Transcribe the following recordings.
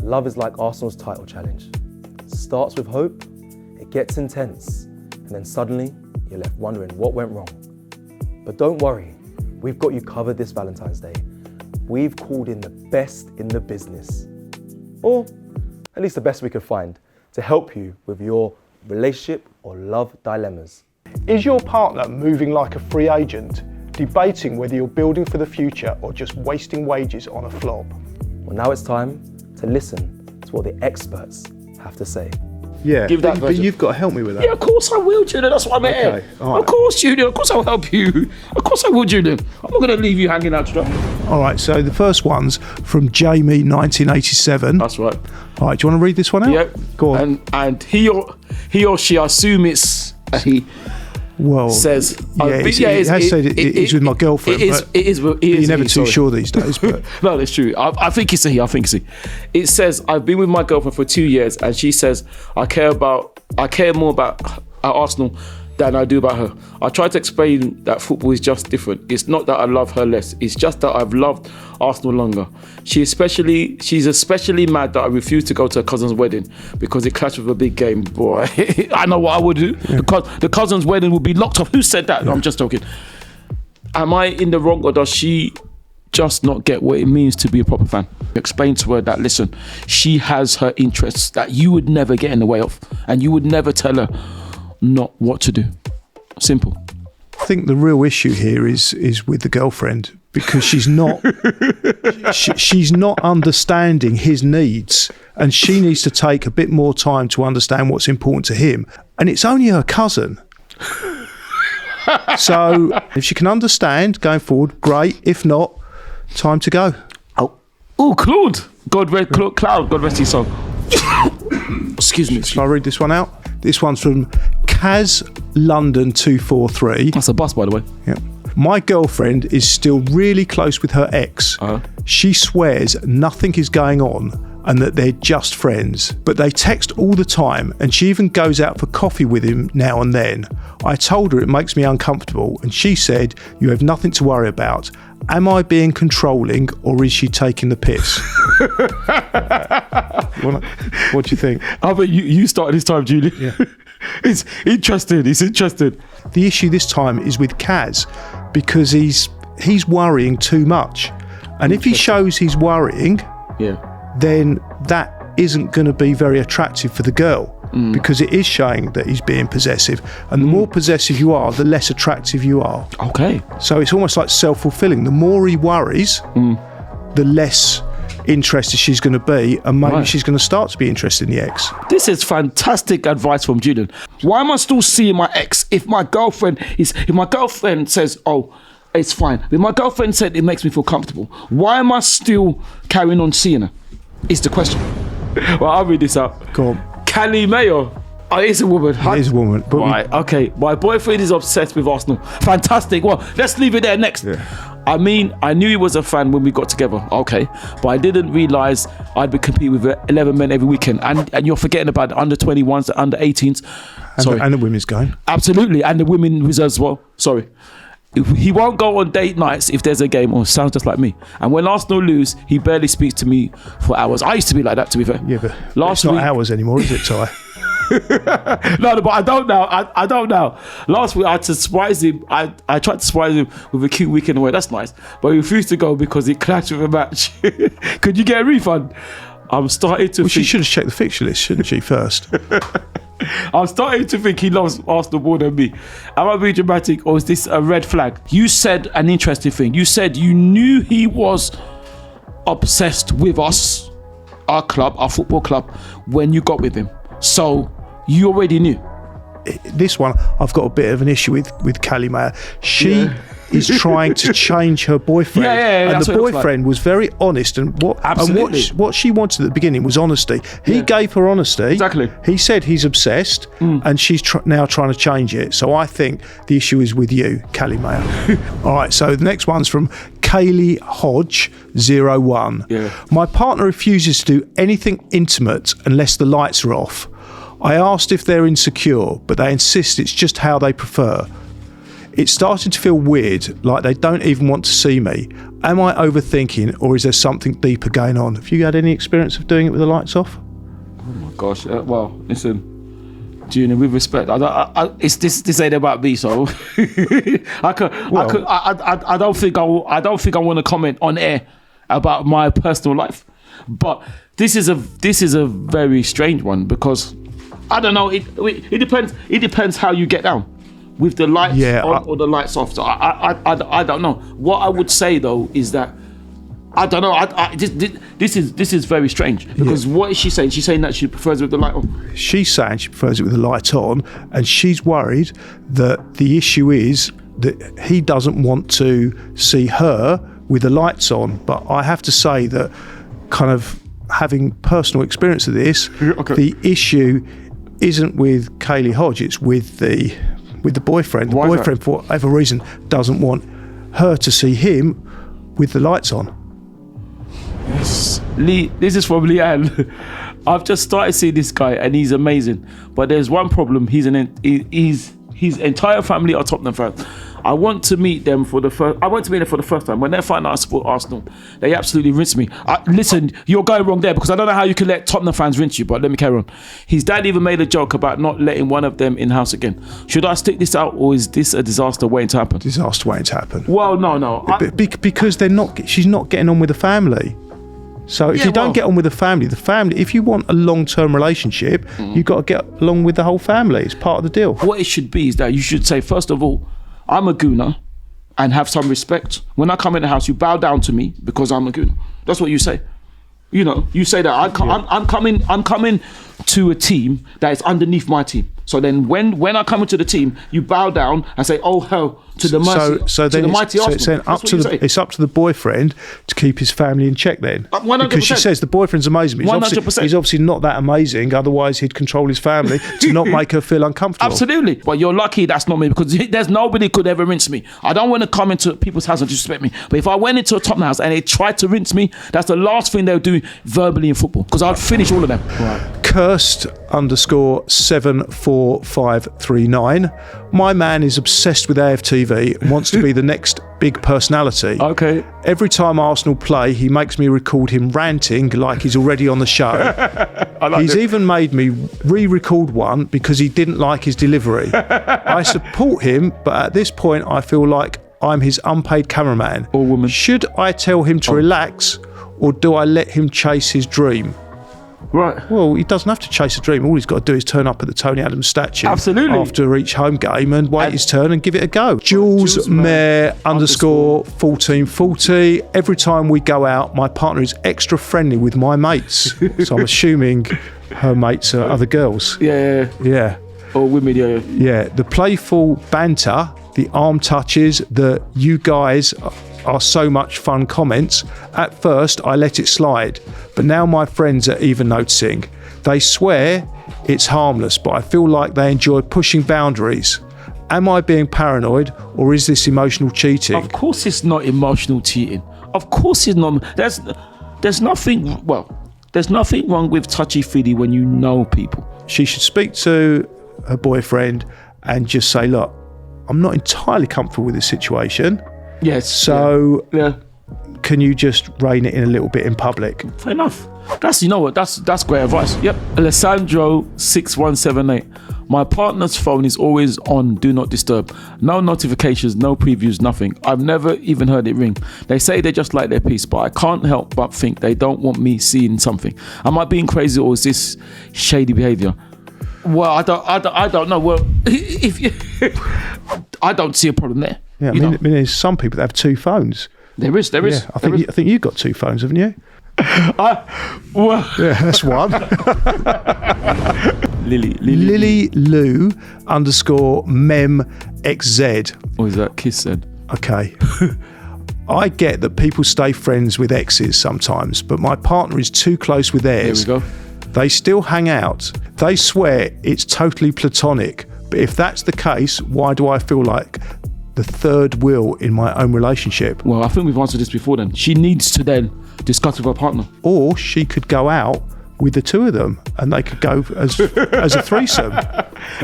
love is like Arsenal's title challenge. It starts with hope, it gets intense, and then suddenly you're left wondering what went wrong. But don't worry, we've got you covered this Valentine's Day. We've called in the best in the business, or at least the best we could find, to help you with your relationship or love dilemmas. Is your partner moving like a free agent, debating whether you're building for the future or just wasting wages on a flop? Well, now it's time to listen to what the experts have to say. Yeah, Give that but version. you've got to help me with that. Yeah, of course I will, Julian. That's why I'm here. all right. Of course, Julian. Of course I'll help you. Of course I will, Julian. I'm not going to leave you hanging out to dry. All right, so the first one's from Jamie, 1987. That's right. All right, do you want to read this one out? Yeah. Go on. And he or she, I assume it's he. Well, says, it has said it's with my girlfriend. It is. You're never too sure these days. But No, that's true. I think it's a he. I think it's a he. It says, I've been with my girlfriend for 2 years, and she says, I care more about Arsenal than I do about her. I try to explain that football is just different. It's not that I love her less. It's just that I've loved Arsenal longer. She's especially mad that I refuse to go to her cousin's wedding because it clashes with a big game. Boy, I know what I would do. Yeah. The cousin's wedding would be locked off. Who said that? No, I'm just joking. Am I in the wrong, or does she just not get what it means to be a proper fan? Explain to her that, listen, she has her interests that you would never get in the way of, and you would never tell her not what to do. Simple. I think the real issue here is with the girlfriend, because she's not she's not understanding his needs, and she needs to take a bit more time to understand what's important to him. And it's only her cousin. So if she can understand going forward, great. If not, time to go. Oh, Claude. God rest his soul. Excuse me. Shall I read this one out? This one's from Kaz London 243. That's a bus, by the way. Yeah. My girlfriend is still really close with her ex. She swears nothing is going on and that they're just friends, but they text all the time, and she even goes out for coffee with him now and then. I told her it makes me uncomfortable, and she said, you have nothing to worry about. Am I being controlling, or is she taking the piss? What do you think? I bet you started this time, Julian. Yeah. It's interesting. The issue this time is with Kaz, because he's worrying too much. And if he shows he's worrying, then that isn't going to be very attractive for the girl, because it is showing that he's being possessive. And the more possessive you are, the less attractive you are. Okay. So it's almost like self-fulfilling. The more he worries, the less interested she's going to be, and maybe she's going to start to be interested in the ex. This is fantastic advice from Julian. Why am I still seeing my ex if my girlfriend says, oh, it's fine. If my girlfriend said it makes me feel comfortable, why am I still carrying on seeing her? Is the question. Well, I'll read this out. Go on. Callie Mayo. Oh, it's a woman. It is a woman. But right, okay. My boyfriend is obsessed with Arsenal. Fantastic. Well, let's leave it there next. Yeah. I mean, I knew he was a fan when we got together. Okay. But I didn't realise I'd be competing with 11 men every weekend. And you're forgetting about the under 21s, the under 18s. And the women's game. Absolutely. And the women reserves as well. Sorry. He won't go on date nights if there's a game, or sounds just like me. And when Arsenal lose, he barely speaks to me for hours. I used to be like that, to be fair. Yeah, but it's not hours anymore, is it, Ty? No, but I don't now. I don't now. Last week I had to surprise him. I tried to surprise him with a cute weekend away. That's nice. But he refused to go because he clashed with a match. Could you get a refund? I'm starting to think... She should have checked the fixture list, shouldn't she, first? I'm starting to think he loves Arsenal more than me. Am I being dramatic, or is this a red flag? You said an interesting thing. You said you knew he was obsessed with us, our club, our football club, when you got with him. So you already knew. This one, I've got a bit of an issue with Callie Mayer. She is trying to change her boyfriend. And the boyfriend was very honest, and what she wanted at the beginning was honesty. He gave her honesty. Exactly. He said he's obsessed, and she's now trying to change it. So I think the issue is with you, Callie Mayer. All right, so the next one's from Kaylee Hodge 01. My partner refuses to do anything intimate unless the lights are off. I asked if they're insecure, but they insist it's just how they prefer. It's starting to feel weird, like they don't even want to see me. Am I overthinking, or is there something deeper going on? Have you had any experience of doing it with the lights off? Oh my gosh. Well, listen, Julian, with respect, it's this ain't about me, so I don't think I want to comment on air about my personal life. But this is a very strange one, because I don't know. It depends. It depends how you get down, with the lights on or the lights off. So I don't know. What I would say though is that I don't know. This is very strange, because what is she saying? She's saying that she prefers it with the light on. She's saying she prefers it with the light on, and she's worried that the issue is that he doesn't want to see her with the lights on. But I have to say that, kind of having personal experience of this, the issue isn't with Kaylee Hodge, it's with the boyfriend. The boyfriend, for whatever reason, doesn't want her to see him with the lights on. Yes. Lee, this is from Leanne. I've just started seeing this guy and he's amazing, but there's one problem. His entire family are Tottenham fans. I want to meet them for the first time. When they find out I support Arsenal, they absolutely rinse me. Listen, you're going wrong there, because I don't know how you can let Tottenham fans rinse you, but let me carry on. His dad even made a joke about not letting one of them in-house again. Should I stick this out, or is this a disaster waiting to happen? Disaster waiting to happen. Well, no. Because she's not getting on with the family. So if you don't get on with the family, if you want a long-term relationship, you've got to get along with the whole family. It's part of the deal. What it should be is that you should say, first of all, I'm a gooner, and have some respect. When I come in the house, you bow down to me because I'm a gooner. That's what you say. You know, you say that I'm coming to a team that is underneath my team. So then when I come into the team, you bow down and say, oh hell, to the mighty Arsenal. It's up to the boyfriend to keep his family in check then. 100%. Because she says the boyfriend's amazing. He's 100%. He's obviously not that amazing, otherwise he'd control his family to not make her feel uncomfortable. Absolutely. But you're lucky that's not me, because there's nobody could ever rinse me. I don't want to come into people's house and disrespect me. But if I went into a Tottenham house and they tried to rinse me, that's the last thing they'll do verbally in football, because I'd finish all of them. Right. Cursed_74539. My man is obsessed with AFTV and wants to be the next big personality. Okay. Every time Arsenal play, he makes me record him ranting like he's already on the show. He's even made me re-record one because he didn't like his delivery. I support him, but at this point I feel like I'm his unpaid cameraman. Or woman. Should I tell him to relax, or do I let him chase his dream? Right. Well, he doesn't have to chase a dream. All he's got to do is turn up at the Tony Adams statue after each home game and wait his turn and give it a go. Jules Mayer _1440. Every time we go out, my partner is extra friendly with my mates. So I'm assuming her mates are other girls. Yeah. Or women, yeah. Yeah. The playful banter, the arm touches, the "you guys are so much fun" comments. At first I let it slide, but now my friends are even noticing. They swear it's harmless, but I feel like they enjoy pushing boundaries. Am I being paranoid, or is this emotional cheating? Of course it's not emotional cheating. Of course it's not. There's nothing wrong with touchy-feely when you know people. She should speak to her boyfriend and just say, look, I'm not entirely comfortable with this situation. Yes. So can you just rein it in a little bit in public? Fair enough. That's great advice. Yep. Alessandro 6178. My partner's phone is always on do not disturb. No notifications, no previews, nothing. I've never even heard it ring. They say they just like their peace, but I can't help but think they don't want me seeing something. Am I being crazy, or is this shady behavior? Well, I don't know. Well, I don't see a problem there. Yeah, I mean, there's some people that have two phones. There is. Yeah, I think you've got two phones, haven't you? Yeah, that's one. Lily Lou _memxz. What is that? Kiss said. Okay. I get that people stay friends with exes sometimes, but my partner is too close with theirs. There we go. They still hang out. They swear it's totally platonic, but if that's the case, why do I feel like the third wheel in my own relationship? Well, I think we've answered this before then. She needs to then discuss with her partner. Or she could go out with the two of them and they could go as a threesome.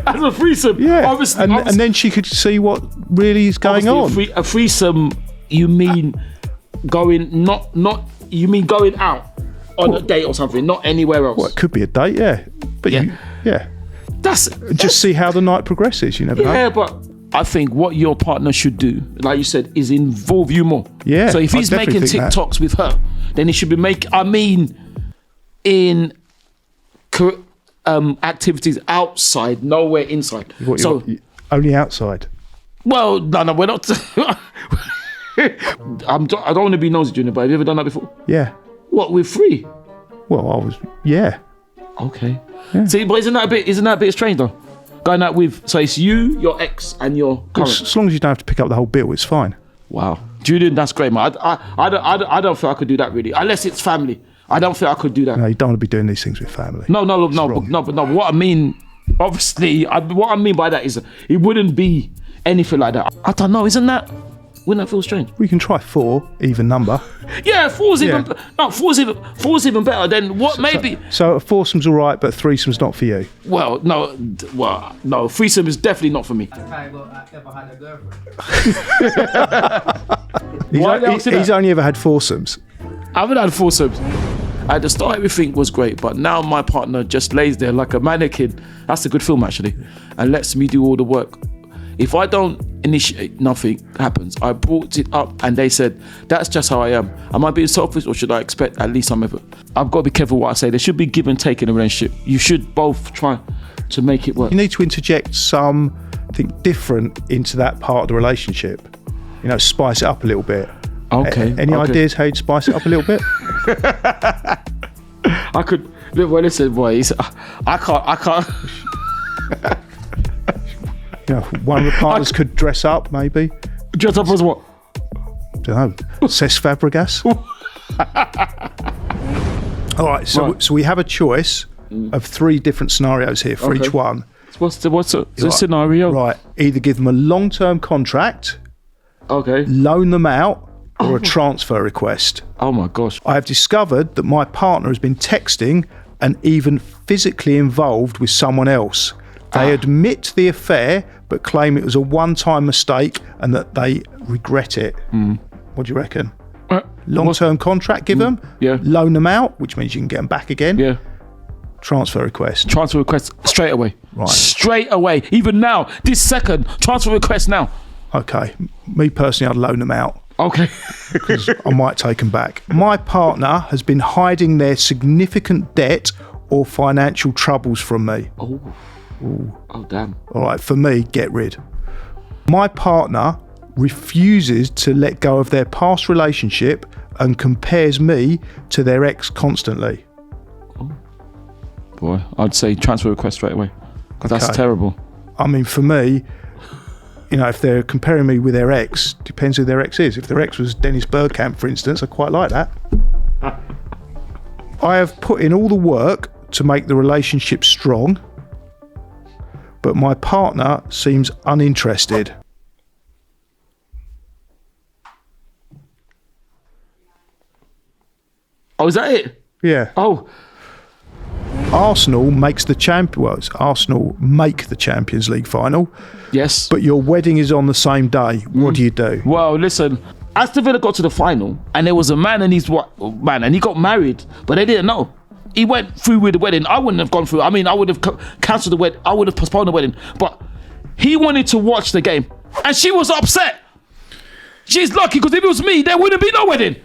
As a threesome. Yeah, Obviously, and then she could see what really is going on. A threesome, you mean going you mean going out on a date or something, not anywhere else. Well, it could be a date, yeah. But Yeah. That's just see how the night progresses. You never know. Yeah, but I think what your partner should do, like you said, is involve you more. Yeah. So if he's I making definitely think TikToks with her, then he should be in activities outside, nowhere inside. Only outside. Well, no, we're not. I don't want to be nosy, Junior, but have you ever done that before? Yeah. What, with free? Well, I was. Yeah. Okay. Yeah. See, but isn't that a bit strange though? Going out with, so it's you, your ex, and your current. As long as you don't have to pick up the whole bill, it's fine. Wow, Julian, that's great, man. I don't feel I could do that really, unless it's family. I don't think I could do that. No, you don't want to be doing these things with family. No. But what I mean, obviously, what I mean by that is it wouldn't be anything like that. I don't know. Wouldn't that feel strange? We can try 4, even number. Yeah, four's even better than what maybe. So a foursome's all right, but threesome's not for you. Well, no, threesome is definitely not for me. I never had a girlfriend. He's only ever had foursomes. I haven't had foursomes. At the start, everything was great, but now my partner just lays there like a mannequin. That's a good film, actually, and lets me do all the work. If I don't initiate, nothing happens. I brought it up and they said, that's just how I am. Am I being selfish or should I expect at least some effort? I've got to be careful what I say. There should be give and take in a relationship. You should both try to make it work. You need to interject something different into that part of the relationship. You know, spice it up a little bit. Okay. Any ideas how you'd spice it up a little bit? I could, well listen boy, I can't. You know, one of the partners could dress up, maybe. Dress up as what? Don't know. Cesc Fabregas. All right, so we have a choice of 3 different scenarios here for each one. What's the scenario? Right, either give them a long-term contract, okay, loan them out, or a transfer request. Oh my gosh. I have discovered that my partner has been texting and even physically involved with someone else. They admit the affair, but claim it was a one-time mistake and that they regret it. What do you reckon? Long-term contract, give them. Yeah. Loan them out, which means you can get them back again. Yeah. Transfer request. Transfer request straight away. Right. Straight away. Even now, this second, transfer request now. Okay. Me personally, I'd loan them out. Okay. Because I might take them back. My partner has been hiding their significant debt or financial troubles from me. Oh, damn. All right, for me, get rid. My partner refuses to let go of their past relationship and compares me to their ex constantly. Boy, I'd say transfer request straight away. Because that's terrible. I mean, for me, you know, if they're comparing me with their ex, depends who their ex is. If their ex was Dennis Bergkamp, for instance, I quite like that. I have put in all the work to make the relationship strong, but my partner seems uninterested. Oh, is that it? Yeah. Oh. Arsenal makes the Arsenal make the Champions League final. Yes. But your wedding is on the same day. What do you do? Well, listen, Aston Villa got to the final and there was a man and and he got married, but they didn't know. He went through with the wedding. I wouldn't have gone through. I mean, I would have cancelled the wedding. I would have postponed the wedding. But he wanted to watch the game. And she was upset. She's lucky because if it was me, there wouldn't be no wedding.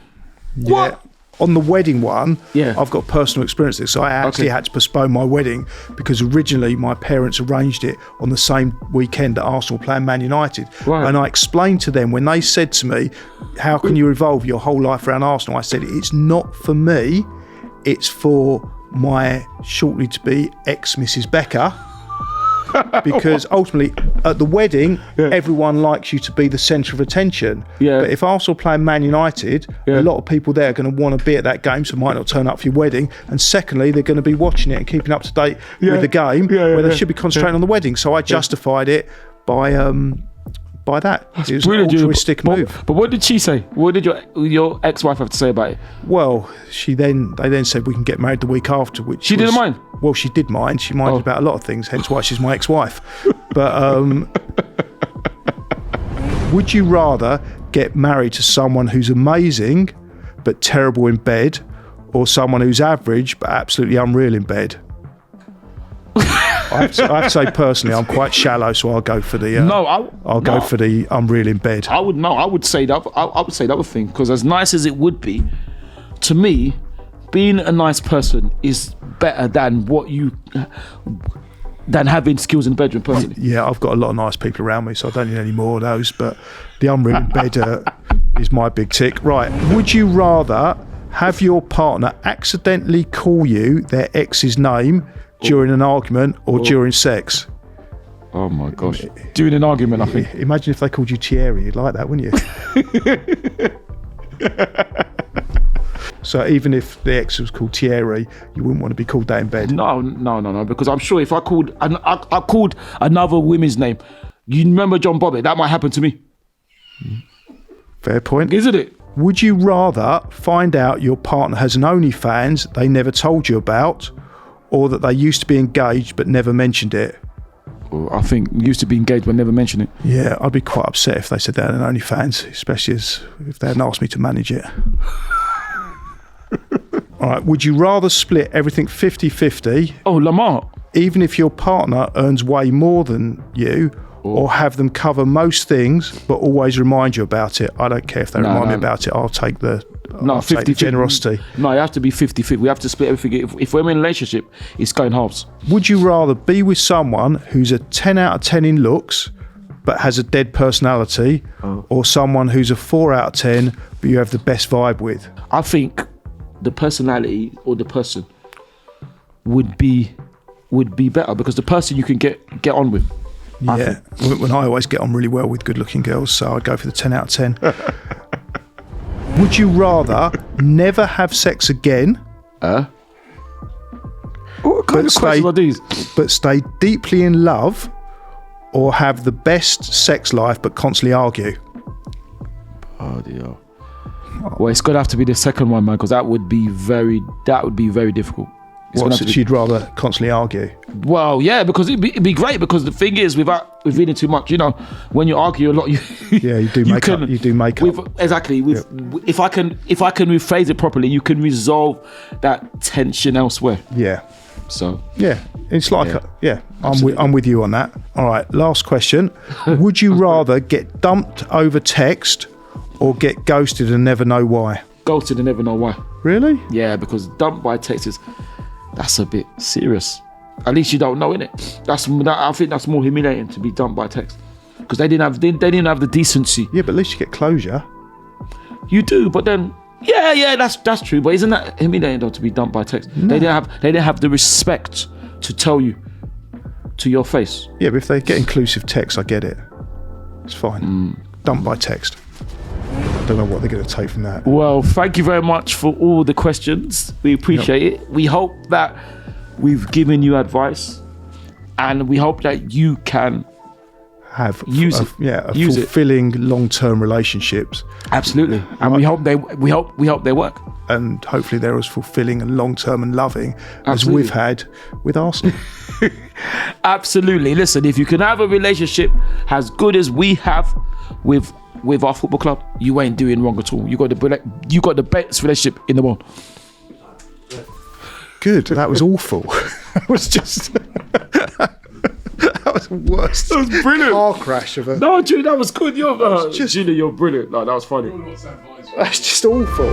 Yeah. What? On the wedding one, yeah, I've got personal experience with this. So I actually had to postpone my wedding because originally my parents arranged it on the same weekend that Arsenal playing Man United. Right. And I explained to them when they said to me, how can you revolve your whole life around Arsenal? I said, it's not for me, it's for my shortly to be ex-Mrs. Becker. Because ultimately, at the wedding, everyone likes you to be the centre of attention. Yeah. But if Arsenal playing Man United, a lot of people there are going to want to be at that game, so might not turn up for your wedding. And secondly, they're going to be watching it and keeping up to date with the game, where they should be concentrating on the wedding. So I justified it by that. It was an altruistic move. But what did she say? What did your ex-wife have to say about it? Well, they then said we can get married the week after, which she didn't mind. Well, she did mind. She minded about a lot of things, hence why she's my ex-wife. But would you rather get married to someone who's amazing but terrible in bed, or someone who's average but absolutely unreal in bed? I have to say personally, I'm quite shallow, so I'll go for the. I'll go for the unreal in bed. I would say that. I would say the other thing, because as nice as it would be, to me, being a nice person is better than than having skills in the bedroom. Personally, yeah, I've got a lot of nice people around me, so I don't need any more of those. But the unreal in bed is my big tick. Right? Would you rather have your partner accidentally call you their ex's name during an argument or during sex? Oh my gosh! During an argument, I think. Imagine if they called you Thierry, you'd like that, wouldn't you? So even if the ex was called Thierry, you wouldn't want to be called that in bed? No, because I'm sure if I called another woman's name, you remember John Bobbitt, that might happen to me. Fair point. Isn't it? Would you rather find out your partner has an OnlyFans they never told you about, or that they used to be engaged but never mentioned it? I think used to be engaged but never mentioned it. Yeah, I'd be quite upset if they said they had an OnlyFans, especially if they hadn't asked me to manage it. All right, would you rather split everything 50-50? Oh, Lamar. Even if your partner earns way more than you, or have them cover most things but always remind you about it? I don't care if they remind me about it. I'll take the generosity. No, it has to be 50-50. We have to split everything. If we're in a relationship, it's going halves. Would you rather be with someone who's a 10 out of 10 in looks but has a dead personality, or someone who's a 4 out of 10 but you have the best vibe with? I think the personality or the person would be better, because the person you can get on with. Yeah, when I always get on really well with good-looking girls, so I'd go for the 10 out of 10. Would you rather never have sex again? What kind of questions are these? But stay deeply in love, or have the best sex life but constantly argue? Oh dear. Well, it's gonna have to be the second one, man, because that would be very difficult. You'd rather constantly argue? Well, yeah, because it'd be great, because the thing is, without revealing too much, when you argue a lot, you do make up. Exactly. If I can rephrase it properly, you can resolve that tension elsewhere. Yeah. So yeah, it's like I'm with you on that. All right, last question. Would you rather get dumped over text or get ghosted and never know why? Ghosted and never know why. Really? Yeah, because dumped by text that's a bit serious. At least you don't know, innit? I think that's more humiliating, to be dumped by text, because they didn't have the decency. Yeah, but at least you get closure. You do, but then that's true. But isn't that humiliating though, to be dumped by text? No. They didn't have the respect to tell you to your face. Yeah, but if they get inclusive text, I get it. It's fine. Dumped by text. I don't know what they're going to take from that. Well, thank you very much for all the questions. We appreciate it. We hope that we've given you advice, and we hope that you can have fulfilling long-term relationships. Absolutely, and we hope they work. And hopefully they're as fulfilling and long-term and loving as we've had with Arsenal. Absolutely. Listen, if you can have a relationship as good as we have with our football club, you ain't doing wrong at all. You got the best relationship in the world. Good. That was awful. That was just. That was the worst. That was brilliant. Car crash of a. No, Julian, that was good. Julian, you're brilliant. No, that was funny. That's just awful.